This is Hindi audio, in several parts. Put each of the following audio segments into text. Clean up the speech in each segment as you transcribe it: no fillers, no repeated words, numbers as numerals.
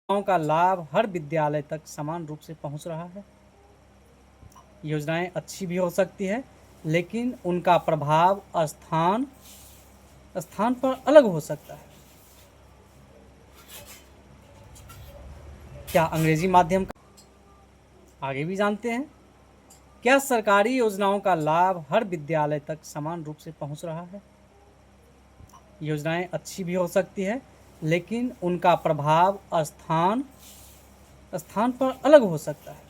योजनाओं का लाभ हर विद्यालय तक समान रूप से पहुंच रहा है। योजनाएं अच्छी भी हो सकती है, लेकिन उनका प्रभाव स्थान स्थान पर अलग हो सकता है। क्या अंग्रेजी माध्यम का आगे भी जानते हैं। क्या सरकारी योजनाओं का लाभ हर विद्यालय तक समान रूप से पहुंच रहा है। योजनाएं अच्छी भी हो सकती है, लेकिन उनका प्रभाव स्थान पर अलग हो सकता है।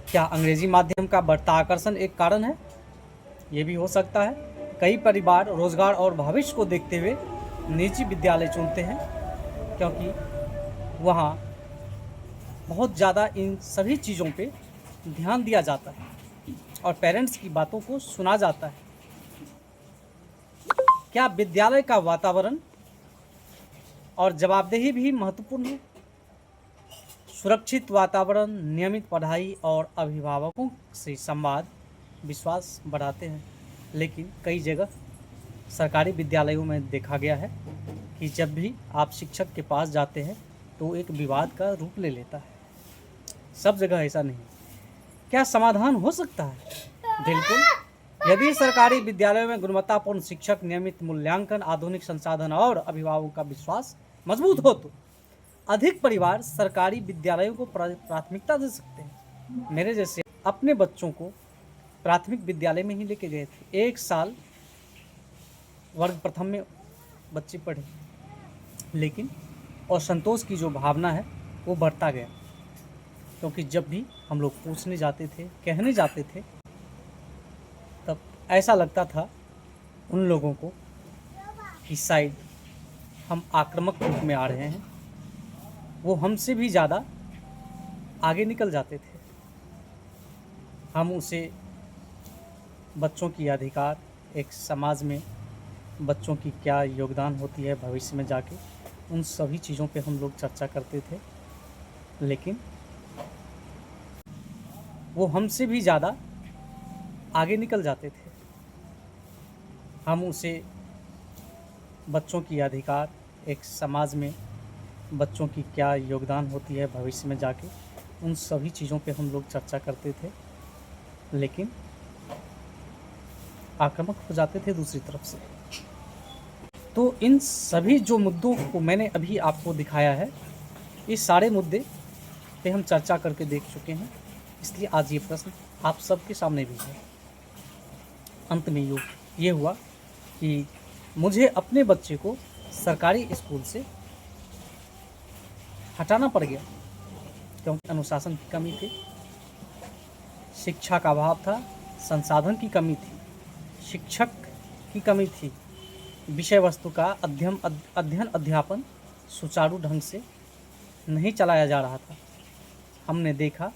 क्या अंग्रेजी माध्यम का बढ़ता आकर्षण एक कारण है। ये भी हो सकता है। कई परिवार रोजगार और भविष्य को देखते हुए निजी विद्यालय चुनते हैं, क्योंकि वहाँ बहुत ज़्यादा इन सभी चीज़ों पे ध्यान दिया जाता है और पेरेंट्स की बातों को सुना जाता है। क्या विद्यालय का वातावरण और जवाबदेही भी महत्वपूर्ण है। सुरक्षित वातावरण, नियमित पढ़ाई और अभिभावकों से संवाद विश्वास बढ़ाते हैं, लेकिन कई जगह सरकारी विद्यालयों में देखा गया है कि जब भी आप शिक्षक के पास जाते हैं तो एक विवाद का रूप ले लेता है। सब जगह ऐसा नहीं। क्या समाधान हो सकता है। बिल्कुल। यदि सरकारी विद्यालयों में गुणवत्तापूर्ण शिक्षक, नियमित मूल्यांकन, आधुनिक संसाधन और अभिभावकों का विश्वास मजबूत हो तो अधिक परिवार सरकारी विद्यालयों को प्राथमिकता दे सकते हैं। मेरे जैसे अपने बच्चों को प्राथमिक विद्यालय में ही लेके गए थे। 1 साल वर्ग प्रथम में बच्चे पढ़े, लेकिन असंतोष की जो भावना है वो बढ़ता गया, क्योंकि जब भी हम लोग पूछने जाते थे, कहने जाते थे, तब ऐसा लगता था उन लोगों को कि शायद हम आक्रामक रूप में आ रहे हैं। वो हमसे भी ज़्यादा आगे निकल जाते थे। हम उसे बच्चों की अधिकार, एक समाज में बच्चों की क्या योगदान होती है भविष्य में जाके, उन सभी चीज़ों पे हम लोग चर्चा करते थे, लेकिन वो हमसे भी ज़्यादा आगे निकल जाते थे। हम उसे बच्चों की अधिकार, एक समाज में बच्चों की क्या योगदान होती है भविष्य में जाके, उन सभी चीज़ों पे हम लोग चर्चा करते थे, लेकिन आक्रामक हो जाते थे दूसरी तरफ से। तो इन सभी जो मुद्दों को मैंने अभी आपको दिखाया है, ये सारे मुद्दे पे हम चर्चा करके देख चुके हैं, इसलिए आज ये प्रश्न आप सबके सामने भी है। अंत में ये हुआ कि मुझे अपने बच्चे को सरकारी स्कूल से हटाना पड़ गया, क्योंकि अनुशासन की कमी थी, शिक्षा का अभाव था, संसाधन की कमी थी, शिक्षक की कमी थी, विषय वस्तु का अध्ययन अध्यापन सुचारू ढंग से नहीं चलाया जा रहा था। हमने देखा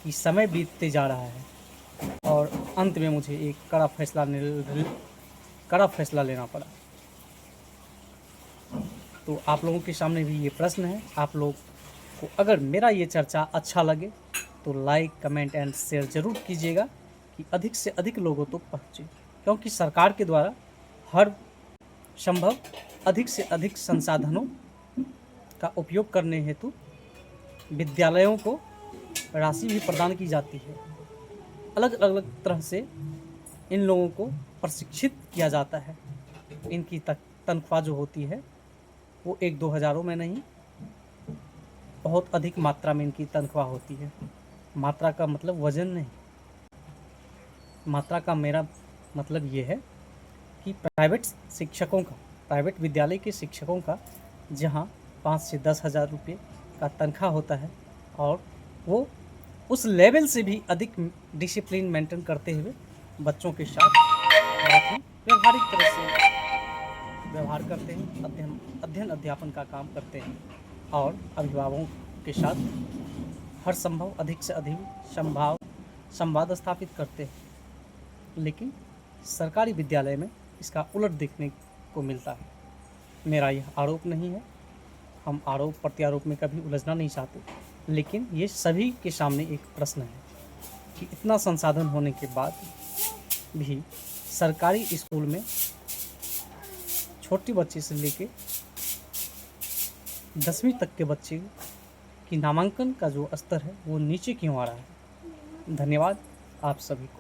कि समय बीतते जा रहा है और अंत में मुझे एक कड़ा फैसला लेना पड़ा। तो आप लोगों के सामने भी ये प्रश्न है। आप लोग को अगर मेरा ये चर्चा अच्छा लगे तो लाइक, कमेंट एंड शेयर ज़रूर कीजिएगा कि अधिक से अधिक लोगों तक पहुँचे, क्योंकि सरकार के द्वारा हर संभव अधिक से अधिक संसाधनों का उपयोग करने हेतु विद्यालयों को राशि भी प्रदान की जाती है। अलग अलग तरह से इन लोगों को प्रशिक्षित किया जाता है। इनकी तनख्वाह जो होती है वो 1-2 हज़ारों में नहीं, बहुत अधिक मात्रा में इनकी तनख्वाह होती है। मात्रा का मतलब वजन नहीं, मात्रा का मेरा मतलब ये है कि प्राइवेट विद्यालय के शिक्षकों का जहाँ 5 से 10 हज़ार रुपये का तनख्वाह होता है, और वो उस लेवल से भी अधिक डिसिप्लिन मेंटेन करते हुए बच्चों के साथ बहुत ही व्यवहारिक तरह से व्यवहार करते हैं, अध्ययन अध्यापन का काम करते हैं और अभिभावकों के साथ हर संभव अधिक से अधिक संवाद स्थापित करते हैं। लेकिन सरकारी विद्यालय में इसका उलट देखने को मिलता है। मेरा यह आरोप नहीं है, हम आरोप प्रत्यारोप में कभी उलझना नहीं चाहते, लेकिन ये सभी के सामने एक प्रश्न है कि इतना संसाधन होने के बाद भी सरकारी स्कूल में छोटी बच्चे से लेके 10वीं तक के बच्चे की नामांकन का जो स्तर है वो नीचे क्यों आ रहा है। धन्यवाद आप सभी को।